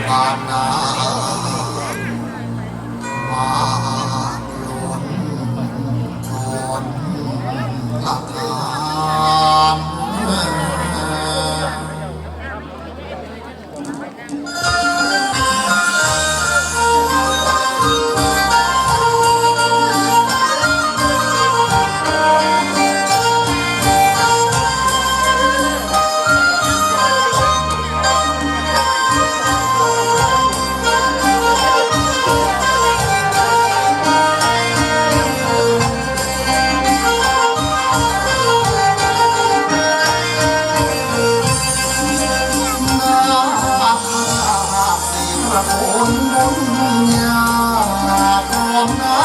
บานนามาล้นชนละทานคนบุญญากองนา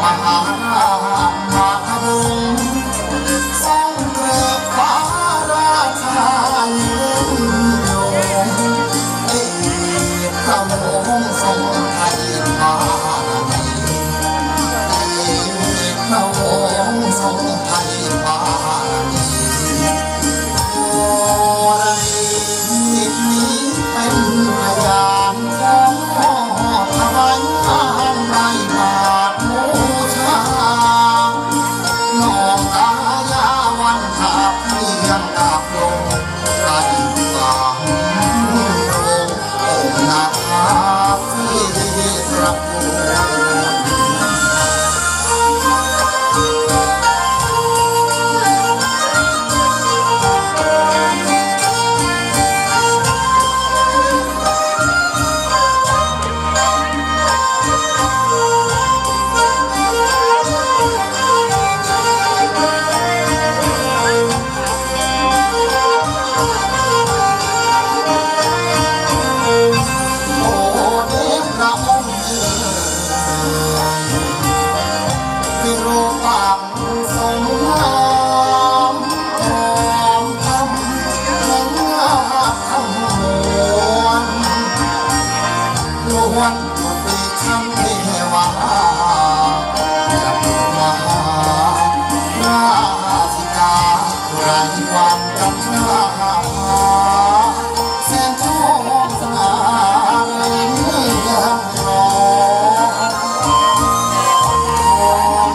มหาราชมาบงสร้างเกลือฟ้าราชายืนยงเอกพระองค์ทรงไทยบารมีเอกพระองค์ทรงไทยบารมีโอ้ไรนี้เป็นพยานของถวายงานในบาทบูชาน้องตายาวันขับเพียงดาบลงไก่ฝังโรงองค์นาคาที่ตระกูลวันปีคำเทวาจักมหาราชิกาไรความจำหน้าแสงทองสง่าเรื่องรอ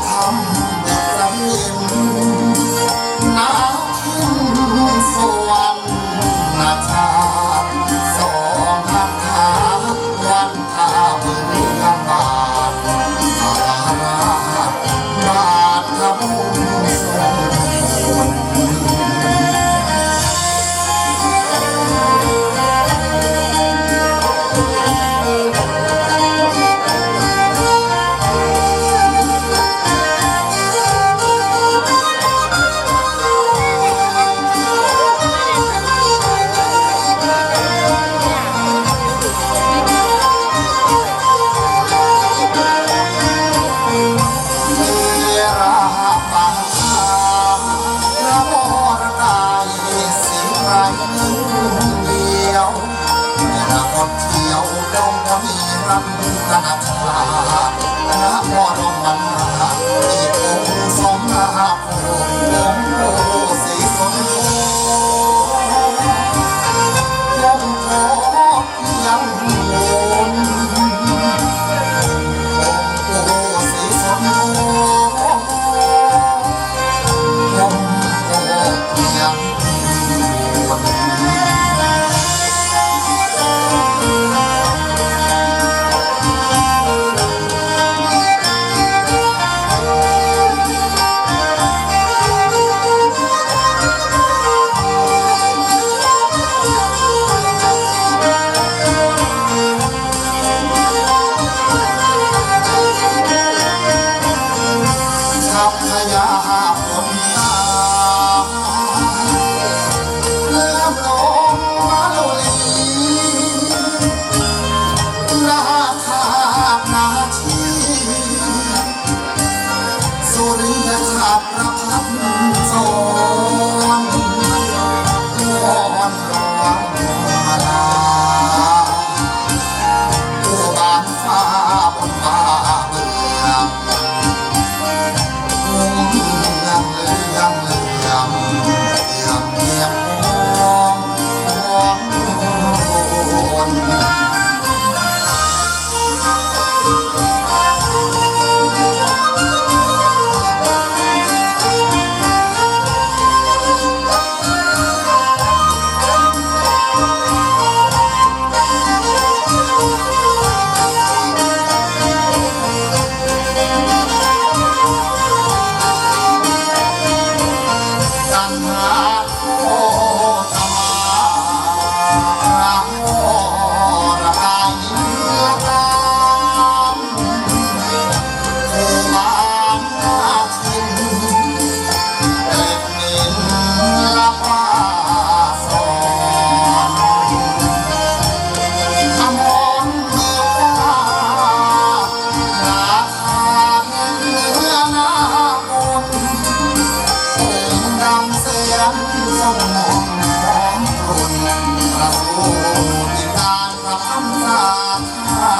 ทำเด็กระเบียนนาทินสวรรค์นาชาสองหักขาวันข้าเมืองบาทอาราบาททำบุญส่งรักธนาชาพระวรมันที่องค์สมนาโพองค์โพสีสมโพยังโพยังโวนองค์โพสีสมโพยังโพยังโวน เ ประสูติการพระพันษาข้า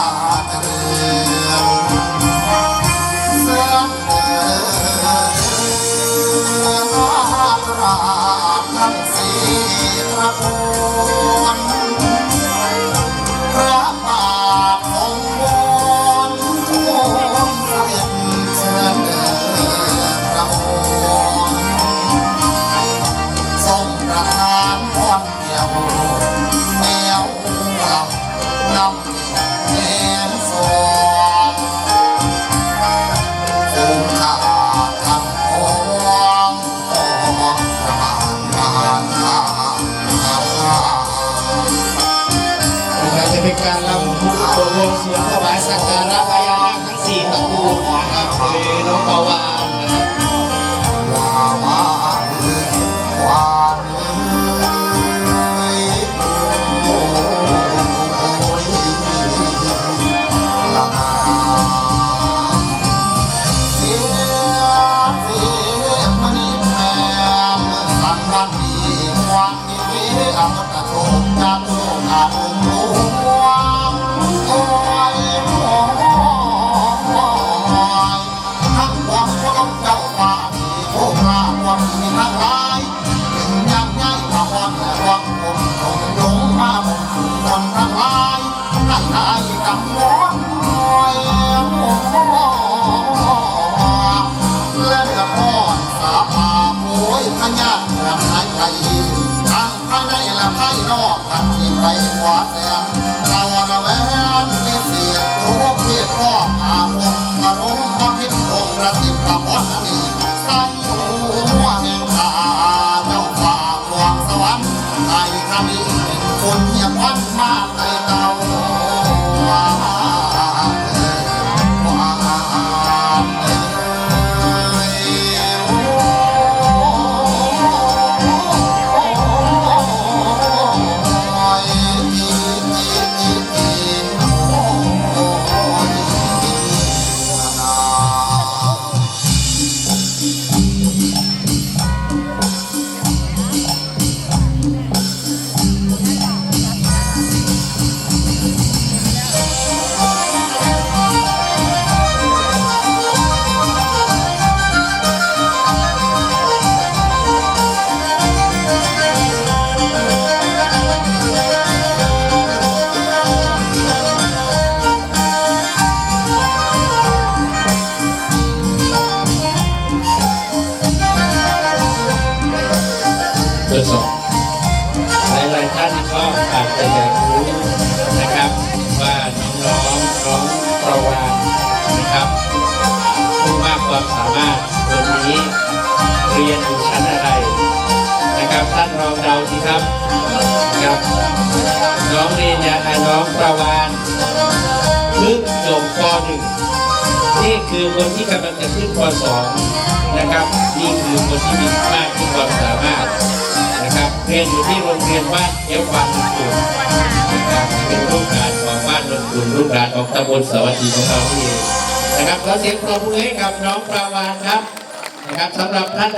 เจริญเสื่อมเดินกราบทั้งสี่ตระกูลพระบาทองค์วอนทูลเสด็จเชิญเดินพระองค์ทรงประทานพรเดียวแมวหลับนำแนมสองคงขาดทำของของประมาณจะเป็นการรำบุญโปรโมทสวนถวายสักการะพญานาคทั้ง4ตระกูลนะครับโดยน้องปาวานนะครับ ว่าโอ้ยละนาเสียมันนี่แม่สังวันดีวันนี้อมตะโชคจากโลกอาบุญหลวงโอ้ยโอ้ยทั้งความต้องเจ้าฟ้าโอ้มาความมีทั้งหลายเป็นยังไงมาอ่อนและวังผมคงลงมาหมดคนทั้งหลายให้หายกับร้อนคอยและเดือดร้อนสาบาโวยขยันแรงหายไปทั้งภายในและภายนอกกันที่ไปขวาแสนเราระแวงมีเสียงทุกเพียรอบอาภพอารมณ์มาพิษองค์ระติบกับวันนี้ใส่หัวแห่งตาเจ้าฝ่าหลวงสวรรค์ไอ้คำนี้เป็นคนเหียบวันมากในเก่าทดสอบหลายๆท่านก็อาจจะอยากรู้นะครับว่าน้องประวานนะครับผู้มากความสามารถคนนี้เรียนอยู่ชั้นอะไรนะครับท่านลองเดาสิครับครับน้องเรียนน้องประวานเพิ่งจบป .1 นี่คือคนที่กำลังจะขึ้นป .2 นะครับนี่คือคนที่มีมากที่ความสามารถนะครับเรียนอยู่ที่โรงเรียนบ้านเอฟวันนนกุลนะครับเป็นลูกหลานของบ้านนนกุลลูกหลานของตำบลสวัสดีของเราเองนะครับขอเสียงปรบมือให้กับน้องประวานครับนะครับสำหรับท่าน